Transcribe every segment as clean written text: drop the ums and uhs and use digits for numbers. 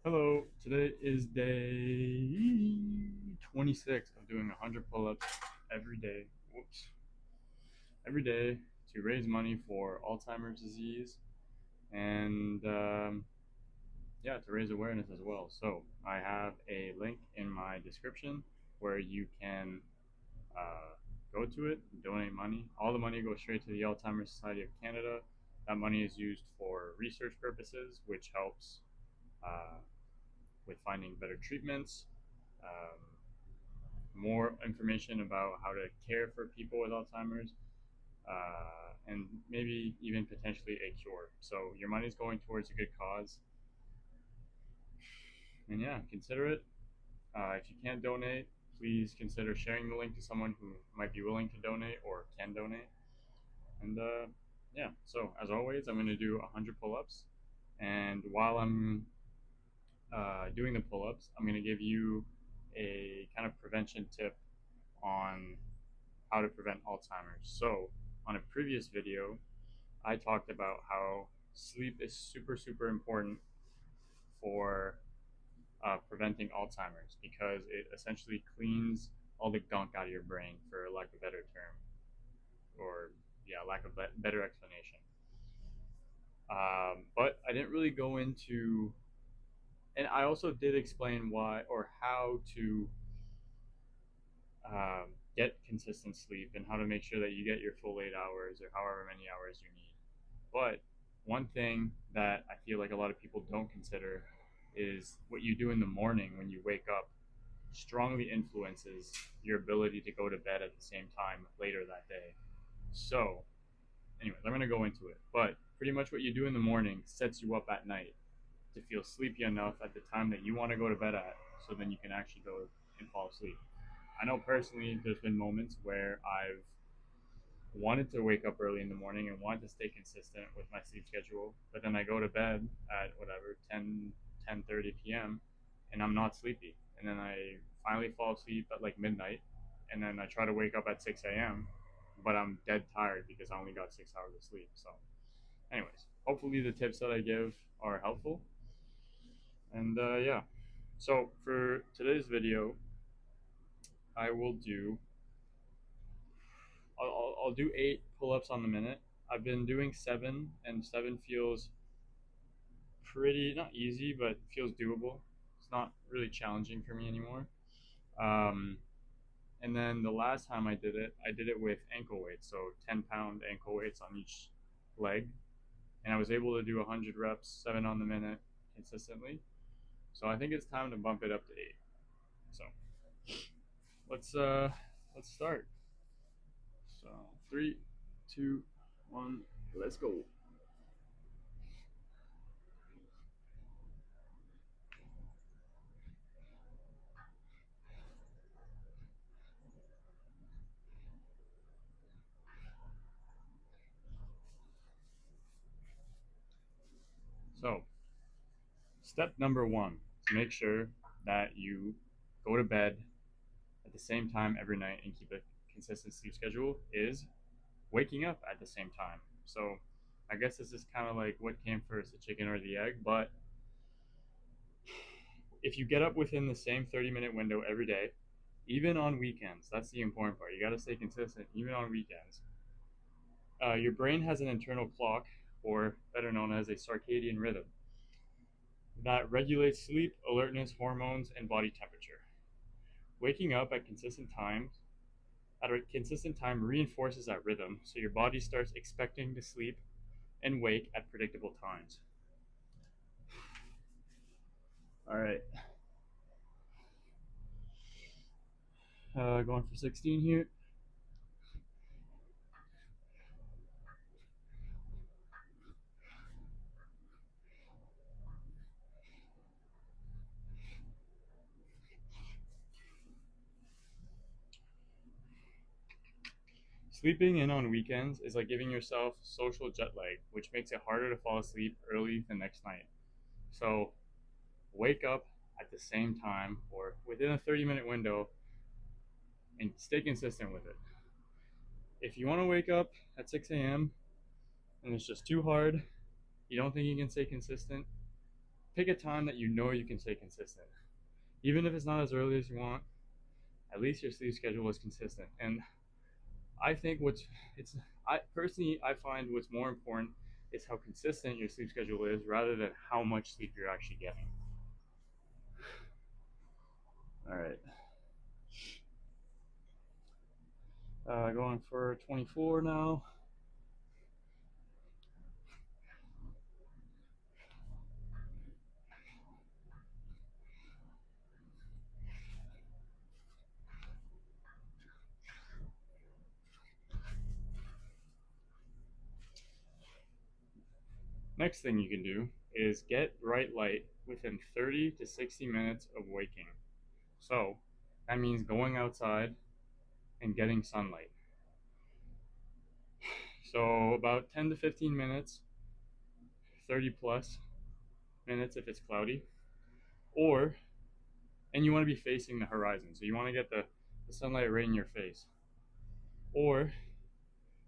Hello, today is day 26 of doing 100 pull-ups every day. Whoops. Every day to raise money for Alzheimer's disease and yeah, to raise awareness as well. So I have a link in my description where you can uh, go to it, donate money. All the money goes straight to the Alzheimer's Society of Canada. That money is used for research purposes, which helps uh, with finding better treatments, um, more information about how to care for people with Alzheimer's, and maybe even potentially a cure. So your money is going towards a good cause, and yeah, consider it. If you can't donate, please consider sharing the link to someone who might be willing to donate or can donate. And yeah, so as always, I'm going to do 100 pull-ups, and while I'm doing the pull-ups, I'm going to give you a kind of prevention tip on how to prevent Alzheimer's. So, on a previous video, I talked about how sleep is super, super important for preventing Alzheimer's because it essentially cleans all the gunk out of your brain, for lack of a better term, or yeah, lack of better explanation. But I didn't really go into, and I also did explain why or how to get consistent sleep and how to make sure that you get your full 8 hours or however many hours you need. But one thing that I feel like a lot of people don't consider is what you do in the morning when you wake up strongly influences your ability to go to bed at the same time later that day. So, anyways, I'm going to go into it. But pretty much what you do in the morning sets you up at night to feel sleepy enough at the time that you want to go to bed at, so then you can actually go and fall asleep. I know personally there's been moments where I've wanted to wake up early in the morning and wanted to stay consistent with my sleep schedule, but then I go to bed at whatever 10:30 p.m. and I'm not sleepy, and then I finally fall asleep at like midnight, and then I try to wake up at 6 a.m. but I'm dead tired because I only got 6 hours of sleep. So, anyways, hopefully the tips that I give are helpful, and yeah. So for today's video, I will do I'll do 8 pull-ups on the minute. I've been doing 7, and 7 feels pretty not easy, but feels doable. It's not really challenging for me anymore. Um, and then the last time I did it with ankle weights, so 10-pound ankle weights on each leg, and I was able to do 100 reps, 7 on the minute consistently. So I think it's time to bump it up to 8. So let's uh, let's start. So 3, 2, 1, let's go. So step number one to make sure that you go to bed at the same time every night and keep a consistent sleep schedule is waking up at the same time. So I guess this is kind of like what came first, the chicken or the egg, but if you get up within the same 30-minute window every day, even on weekends, that's the important part. You got to stay consistent even on weekends. Your brain has an internal clock, or better known as a circadian rhythm, that regulates sleep, alertness, hormones, and body temperature. Waking up at a consistent time reinforces that rhythm, so your body starts expecting to sleep and wake at predictable times. All right, going for 16 here. Sleeping in on weekends is like giving yourself social jet lag, which makes it harder to fall asleep early the next night. So wake up at the same time or within a 30-minute window and stay consistent with it. If you want to wake up at 6 a.m. and it's just too hard, you don't think you can stay consistent, pick a time that you know you can stay consistent. Even if it's not as early as you want, at least your sleep schedule is consistent. And I think what's it's I personally I find what's more important is how consistent your sleep schedule is rather than how much sleep you're actually getting. All right, going for 24 now. Next thing you can do is get bright light within 30 to 60 minutes of waking. So that means going outside and getting sunlight. So about 10 to 15 minutes, 30 plus minutes if it's cloudy, or and you want to be facing the horizon. So you want to get the sunlight right in your face. Or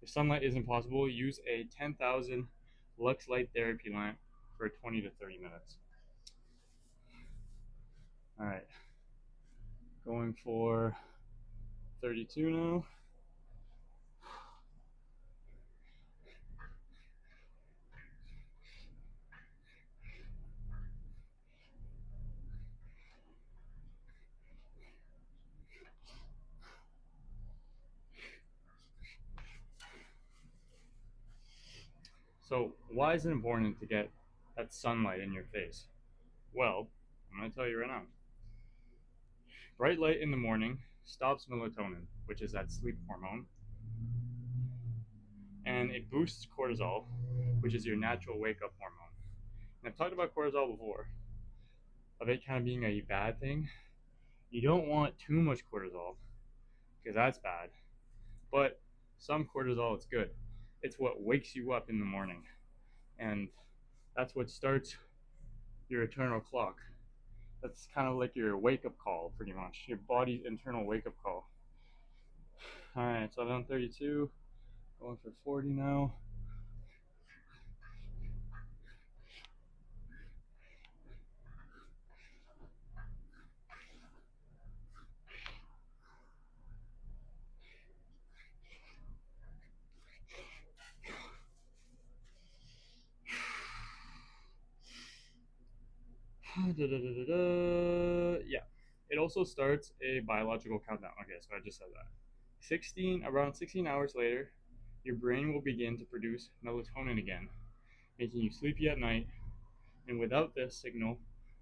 if sunlight isn't possible, use a 10,000 lux light therapy lamp for 20 to 30 minutes. All right, going for 32 now. So why is it important to get that sunlight in your face? Well, I'm going to tell you right now. Bright light in the morning stops melatonin, which is that sleep hormone, and it boosts cortisol, which is your natural wake up hormone. And I've talked about cortisol before, of it kind of being a bad thing. You don't want too much cortisol because that's bad, but some cortisol is good. It's what wakes you up in the morning, and that's what starts your eternal clock. That's kind of like your wake up call, pretty much, your body's internal wake up call. All right, so I've done 32, going for 40 now. Yeah. It also starts a biological countdown. Okay, so I just said that. Around 16 hours later, your brain will begin to produce melatonin again, making you sleepy at night. And without this signal,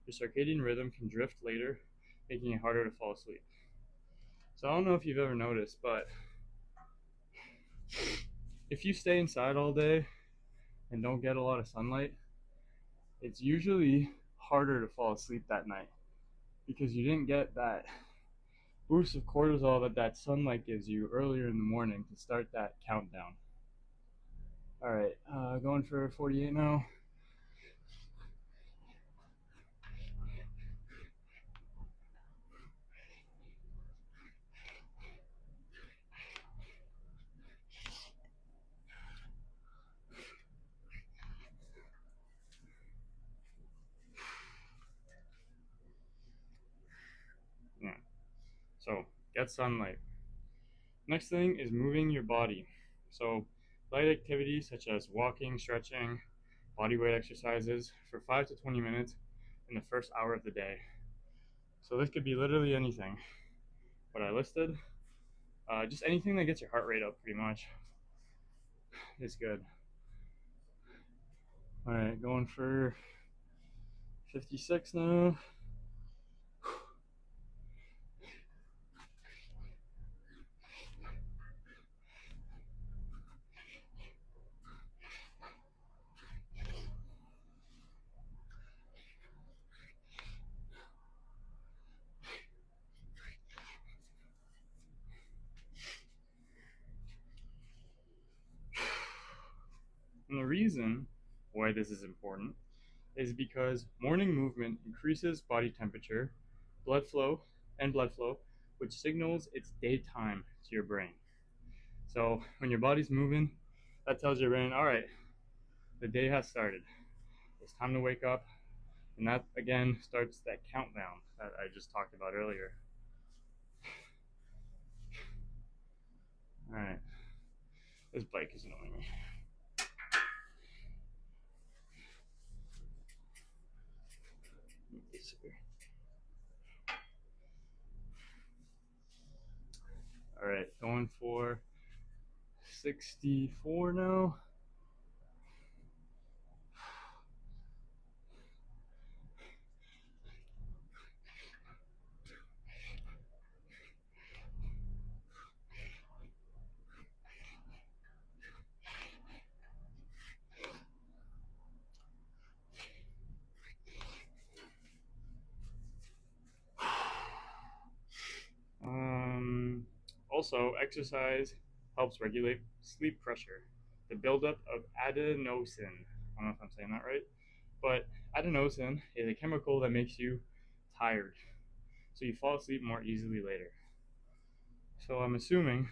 your circadian rhythm can drift later, making it harder to fall asleep. So I don't know if you've ever noticed, but if you stay inside all day and don't get a lot of sunlight, it's usually harder to fall asleep that night because you didn't get that boost of cortisol that sunlight gives you earlier in the morning to start that countdown. All right, going for 48 now. Yeah. So get sunlight. Next thing is moving your body. So light activities such as walking, stretching, body weight exercises for 5 to 20 minutes in the first hour of the day. So this could be literally anything. What I listed, just anything that gets your heart rate up, pretty much, is good. All right, going for 56 now. And the reason why this is important is because morning movement increases body temperature, blood flow, blood flow, which signals it's daytime to your brain. So when your body's moving, that tells your brain, all right, the day has started. It's time to wake up And that again starts that countdown that I just talked about earlier. All right, this bike is annoying me. All right, going for 64 now. Also, exercise helps regulate sleep pressure. The buildup of adenosine. I don't know if I'm saying that right, but adenosine is a chemical that makes you tired, so you fall asleep more easily later. So I'm assuming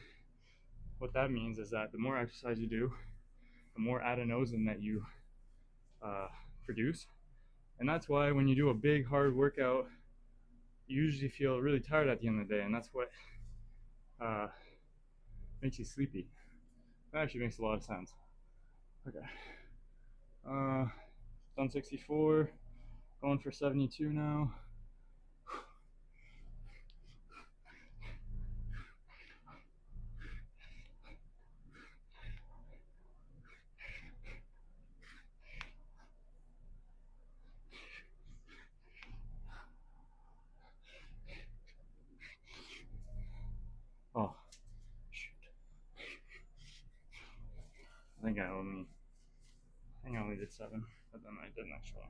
what that means is that the more exercise you do, the more adenosine that you uh, produce, and that's why when you do a big hard workout, you usually feel really tired at the end of the day, and that's what uh, makes you sleepy. That actually makes a lot of sense. Okay. Done 64. Going for 72 now. Oh, shoot. I think I only did 7, but then I did an extra one.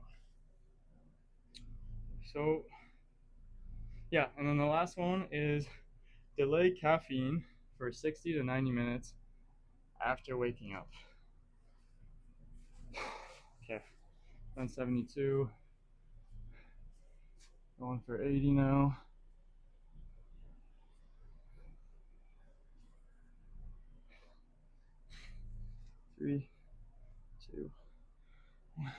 So, yeah, and then the last one is delay caffeine for 60 to 90 minutes after waking up. Okay, done 72. Going for 80 now. Three, two, one.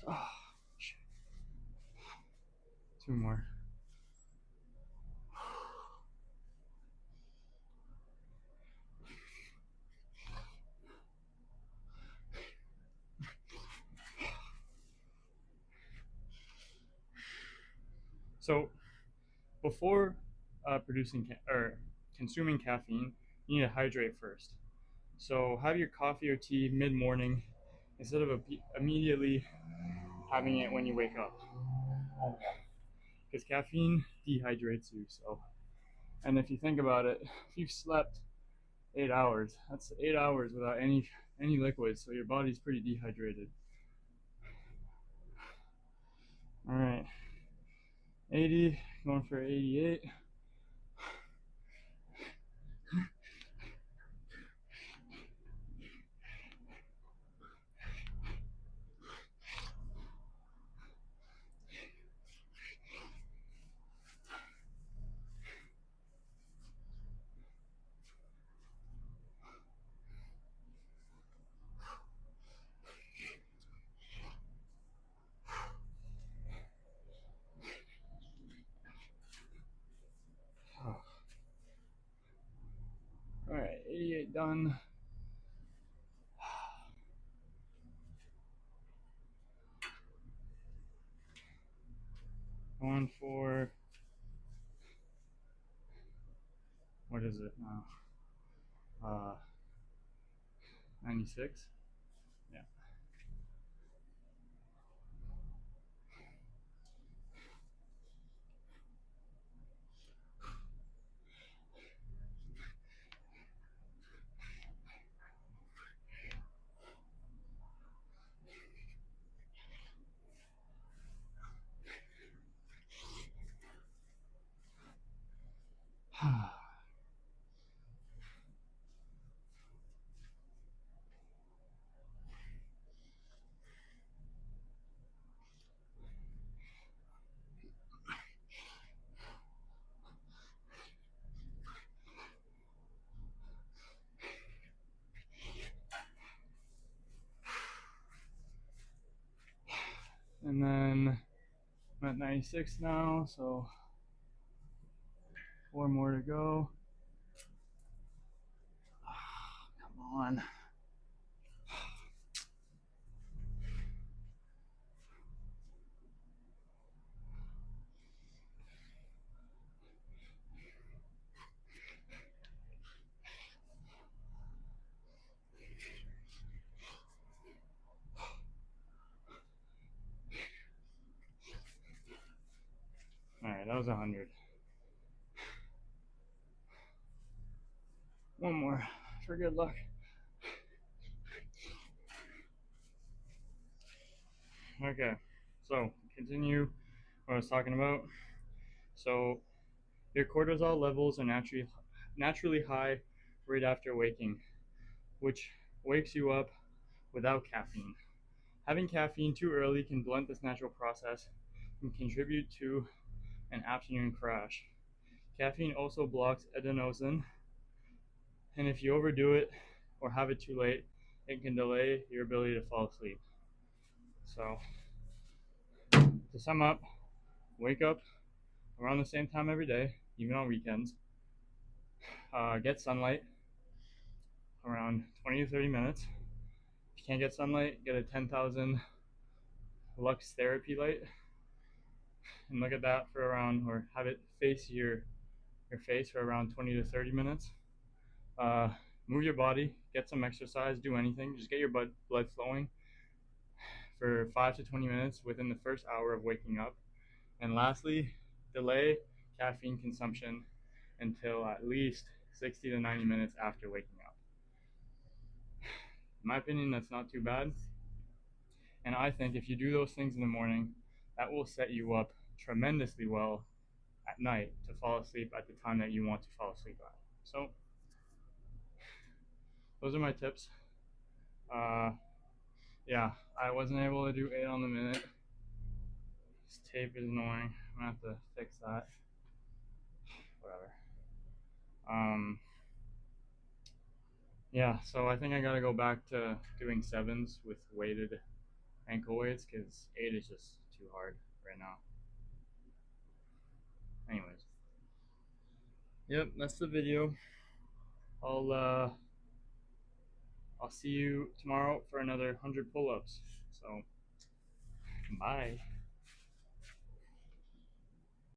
Oh, shit. 2 more. So, before producing or consuming caffeine, you need to hydrate first. So have your coffee or tea mid morning instead of immediately having it when you wake up, because caffeine dehydrates you. So, and if you think about it, if you've slept 8 hours, that's 8 hours without any liquids. So your body's pretty dehydrated. All right, 80, going for 88. All right, 88 done. Going for, what is it now? 96. Yeah. 96 now, so 4 more to go. Come on. Alright, that was 100. One more for good luck. Okay, so continue what I was talking about. So your cortisol levels are naturally high right after waking, which wakes you up without caffeine. Having caffeine too early can blunt this natural process and contribute to an afternoon crash. Caffeine also blocks adenosine, and if you overdo it or have it too late, it can delay your ability to fall asleep. So, to sum up, wake up around the same time every day, even on weekends. Get sunlight around 20 to 30 minutes. If you can't get sunlight, get a 10,000 lux therapy light and look at that for around, or have it face your face for around 20 to 30 minutes. Move your body, get some exercise, do anything. Just get your blood flowing for 5 to 20 minutes within the first hour of waking up. And lastly, delay caffeine consumption until at least 60 to 90 minutes after waking up. In my opinion, that's not too bad. And I think if you do those things in the morning, that will set you up tremendously well at night to fall asleep at the time that you want to fall asleep at. So, those are my tips. Yeah, I wasn't able to do 8 on the minute. This tape is annoying. I'm gonna have to fix that. Whatever. Yeah, so I think I gotta go back to doing 7s with weighted ankle weights because 8 is just too hard right now. Anyways. Yep, that's the video. I'll see you tomorrow for another 100 pull-ups. So, bye.